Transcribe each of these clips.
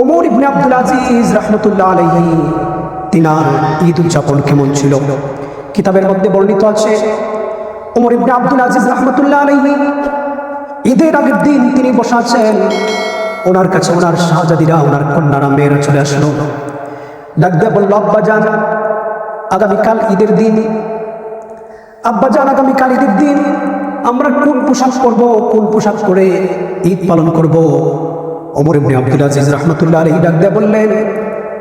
ওমর ইবনে আব্দুল আজিজ রাহমাতুল্লাহ আলাইহি তিনার ঈদ উদযাপন কেমন ছিল কিতাবের মধ্যে বর্ণিত আছে। ওমর ইবনে আব্দুল আজিজ রাহমাতুল্লাহ আলাইহি ঈদের আগের দিন তিনি বসে আছেন, ওনার কাছে ওনার শাহজাদিরা, ওনার কন্যারা, মেয়েরা চলে আসলো। ডাক দিয়ে বলল, আব্বাজান আগামীকাল ঈদের দিন, আব্বাজান আগামীকাল ঈদের দিন আমরা কোন পোশাক পরবো, কোন পোশাক পরে ঈদ পালন করব? ওমর ইবনে আব্দুল আজিজ রাহমাতুল্লাহ আলাইহি ডাক দিয়ে বললেন,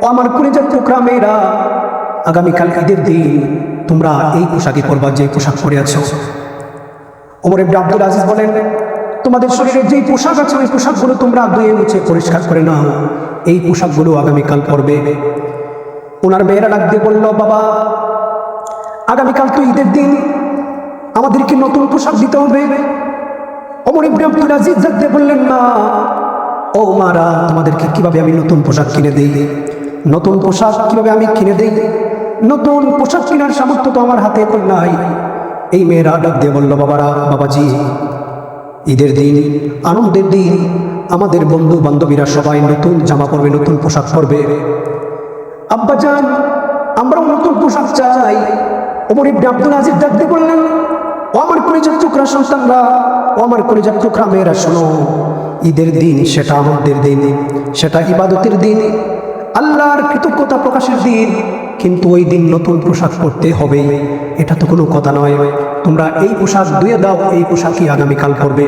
ও আমার কলিজার টুকরা মেয়েরা, আগামীকাল ঈদের দিন তোমরা এই পোশাকই পরবা যে পোশাক পরে আছো। ওমর ইবনে আব্দুল আজিজ বলেন, তোমাদের শরীরের যেই পোশাক আছে ওই পোশাকগুলো তোমরা ধুয়ে মুছে পরিষ্কার করে নাও, এই পোশাকগুলো আগামীকাল পরবে। ওনার মেয়েরা ডাক দিয়ে বলল, বাবা আগামীকাল তো ঈদের দিন, আমাদেরকে নতুন পোশাক দিতে হবে। ওমর ইবনে আব্দুল আজিজ ডাক দিয়ে বললেন, না ও মারা, তোমাদেরকে কিভাবে আমি নতুন পোশাক কিনে দেই? নতুন পোশাক কিভাবে আমি কিনে দেই? নতুন পোশাক কেনার সামর্থ্য তো আমার হাতে এখন নাই। এই মেয়েরা ডাক দিয়ে বলল, বাবারা, বাবাজি ঈদের দিন, আনন্দের দিন, আমাদের বন্ধু বান্ধবীরা সবাই নতুন জামা পরবে, নতুন পোশাক পরবে। আব্বাজান আমরাও নতুন পোশাক চাই। ওমর ইবনে আব্দুল আজিজ ডাক দিয়ে বললেন, ও আমার কলিজার টুকরা সন্তানরা, ও আমার কলিজার টুকরা মেয়েরা, শোনো, ঈদের দিন সেটা আনন্দের দিন, সেটা ইবাদতের দিন, আল্লাহর কৃতজ্ঞতা প্রকাশের দিন, কিন্তু ওই দিন নতুন পোশাক পরতে হবে, এটা তো কোনো কথা নয়। তোমরা এই পোশাক ধুয়ে দাও, এই পোশাকই আগামীকাল পরবে।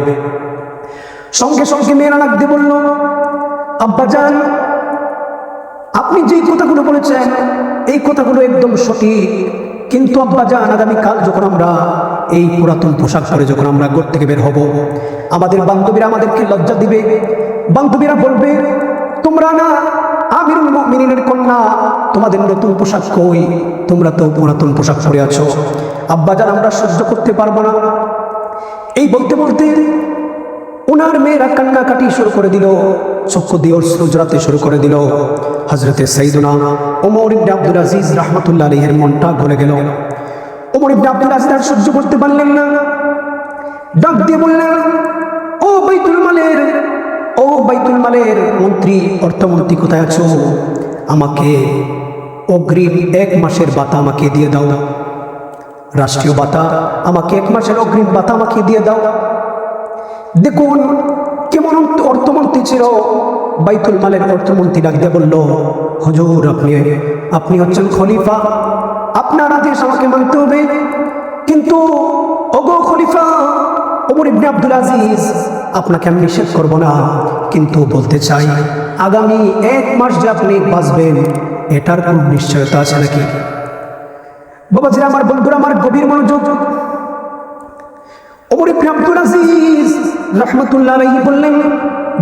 সঙ্গে সঙ্গে মেয়েরা ডাক দিয়ে বলল, আব্বাজান আপনি যেই কথাগুলো বলেছেন এই কথাগুলো একদম সঠিক, কিন্তু আব্বাজান আগামীকাল যখন আমরা এই পুরাতন পোশাক পরে যখন আমরা ঘর থেকে বের হব, আমাদের বান্ধবীরা আমাদেরকে লজ্জা দিবে। বান্ধবীরা বলবে, তোমরা না আমিরুল মুমিনিনের কন্যা, তোমাদের নতুন পোশাক কই? তোমরা তো পুরাতন পোশাক পরে আছো। আব্বাজান আমরা সহ্য করতে পারবো না। এই বলতে বলতে ওনার মেয়েরা কান্নাকাটি শুরু করে দিল, চক্ষু দিয়ে অশ্রু ঝরাতে শুরু করে দিল। হযরতে সাইয়্যিদুনা ওমর ইবনে আব্দুল আজিজ রাহমাতুল্লাহ আলাইহির মনটা গলে গেল। ওমর ইবনে আব্দুল আজিজ আর সহ্য করতে পারলেন না, ডাক দিয়ে বললেন, ও বাইতুল মালের, ও বাইতুল মালের মন্ত্রী, অর্থমন্ত্রী কোথায় আছো? আমাকে অগ্রিম 1 মাসের ভাতা আমাকে দিয়ে দাও, রাষ্ট্রীয় ভাতা, আমাকে 1 মাসের অগ্রিম ভাতা আমাকে দিয়ে দাও। দেখুন কেমন অর্থমন্ত্রী ছিল। বাইতুল মালের অর্থমন্ত্রী ডাক দিয়ে বলল, হুজুর আপনি হচ্ছেন খলিফা, আপনার আদেশ আমাকে মানতে হবে। কিন্তু ওগো খলিফা ওমর ইবনে আব্দুল আজিজ, আপনাকে আমি নিষেধ করব না, কিন্তু বলতে চাই আগামী 1 মাস যে আপনি বাঁচবেন এটার কোন নিশ্চয়তা আছে নাকি? বাবাজি আমার, বন্ধুরা আমার, গভীর মনোযোগ। ওমর ইবনে আব্দুল আজিজ রাহমাতুল্লাহ আলাইহি বললেন,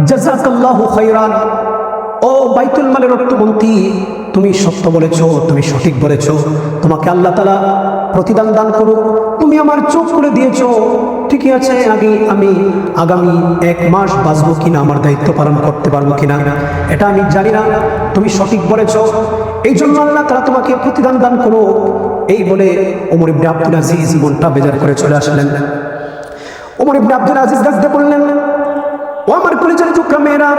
জাযাকাল্লাহু খায়রান, ও বাইতুল মালের অর্থমন্ত্রী, তুমি সত্য বলেছো, তুমি সঠিক বলেছো, তোমাকে আল্লাহ তাআলা প্রতিদান দান করুক, তুমি আমার চোখ খুলে দিয়েছো, ঠিকই আছে। আমি আগামী 1 মাস বাঁচবো কিনা, আমার দায়িত্ব পালন করতে পারবো কিনা এটা আমি জানি না, তুমি সঠিক বলেছো, এই জন্য আল্লাহ তাআলা তোমাকে প্রতিদান দান করো। এই বলে ওমর ইবনে আব্দুল আজিজ মনটা বেজার করে চলে আসলেন। ওমর ইবনে আব্দুল আজিজ ডাকতে বললেন, ও আমার কলিজার টুকরা মেয়েরা,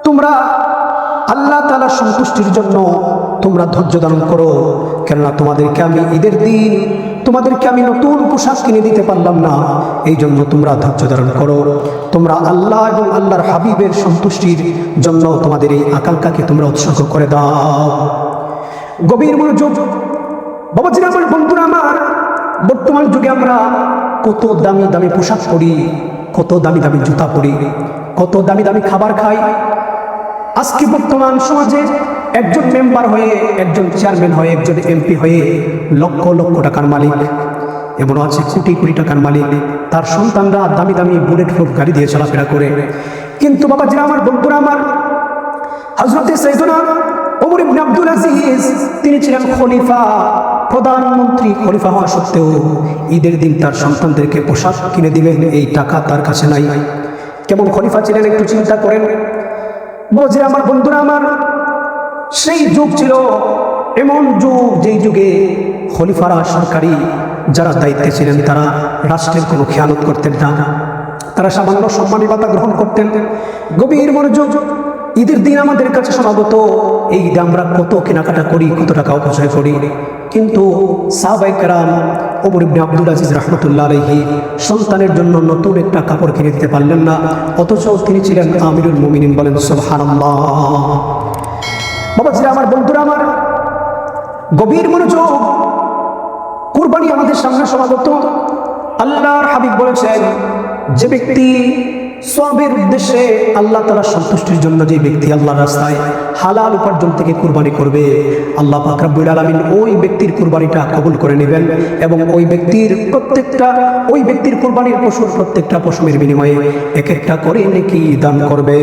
তোমরা আল্লাহ তাআলার সন্তুষ্টির জন্য তোমরা ধৈর্য ধারণ করো, কেননা তোমাদেরকে আমি ঈদের দিন তোমাদেরকে আমি নতুন পোশাক কিনে দিতে পারলাম না, এই জন্য তোমরা ধৈর্য ধারণ করো। তোমরা আল্লাহ এবং আল্লাহর হাবিবের সন্তুষ্টির জন্য তোমাদের এই আকাঙ্ক্ষাকে তোমরা উৎসর্গ করে দাও। গভীর মনোযোগ। বাবাজিরা আমার, বন্ধুরা আমার, বর্তমান যুগে আমরা কত দামি দামি পোশাক পরি, কত দামি দামি জুতা পরি, কত দামি দামি খাবার খাই। আজকে বর্তমান সমাজে একজন মেম্বার হয়ে, একজন চেয়ারম্যান হয়ে, একজন এমপি হয়ে লক্ষ লক্ষ টাকার মালিক, এমনও আছে কোটি কোটি টাকার মালিক, তার সন্তানরা দামি দামি বুলেট প্রুফ গাড়ি দিয়ে চলাফেরা করে। কিন্তু বাবাজিরা আমার, বন্ধুরা আমার, হযরতে সাইয়্যিদুনা ওমর ইবনে আব্দুল আজিজ তিনি ছিলেন খলিফা, প্রধানমন্ত্রী। খলিফা হওয়া সত্ত্বেও ঈদের দিন তার সন্তানদেরকে পোশাক কিনে দিবেন এই টাকা তার কাছে নাই। কেমন খলিফা ছিলেন একটু চিন্তা করেন। বুঝে আমার, বন্ধুরা আমার, সেই যুগ ছিল এমন যুগ, যেই যুগে খলিফারা, সরকারি যারা দায়িত্বে ছিলেন তারা রাষ্ট্রের কোনো খেয়ানত করতেন না, তারা সামান্য সম্মানী ভাতা গ্রহণ করতেন। গভীর মনোযোগ। ঈদের দিন আমাদের কাছে সমাগত, এই ঈদে আমরা কত কেনাকাটা করি, কত টাকা অপচয় করি। কিন্তু সাহাবায়ে কেরাম ওমর ইবনে আব্দুল আজিজ রাহমাতুল্লাহ আলাইহি সন্তানের জন্য নতুন একটা কাপড় কিনে দিতে পারলেন না, অথচ তিনি ছিলেন আমিরুল মুমিনিন। বলেন সুবহানাল্লাহ। বাবাজিরা আমার, বন্ধুরা আমার, গভীর মনোযোগ। কুরবানি আমাদের সামনে সমাগত। আল্লাহর হাবিব বলেছেন, যে ব্যক্তি সওয়াবের উদ্দেশ্যে, আল্লাহ তাআলার সন্তুষ্টির জন্য যে ব্যক্তি আল্লাহর রাস্তায় হালাল উপার্জন থেকে কুরবানি করবে, আল্লাহ পাক রব্বুল আলামিন ওই ব্যক্তির কুরবানিটা কবুল করে নেবেন এবং ওই ব্যক্তির কুরবানির পশুর প্রত্যেকটা পশুর বিনিময়ে এক একটা করে নেকি দান করবে।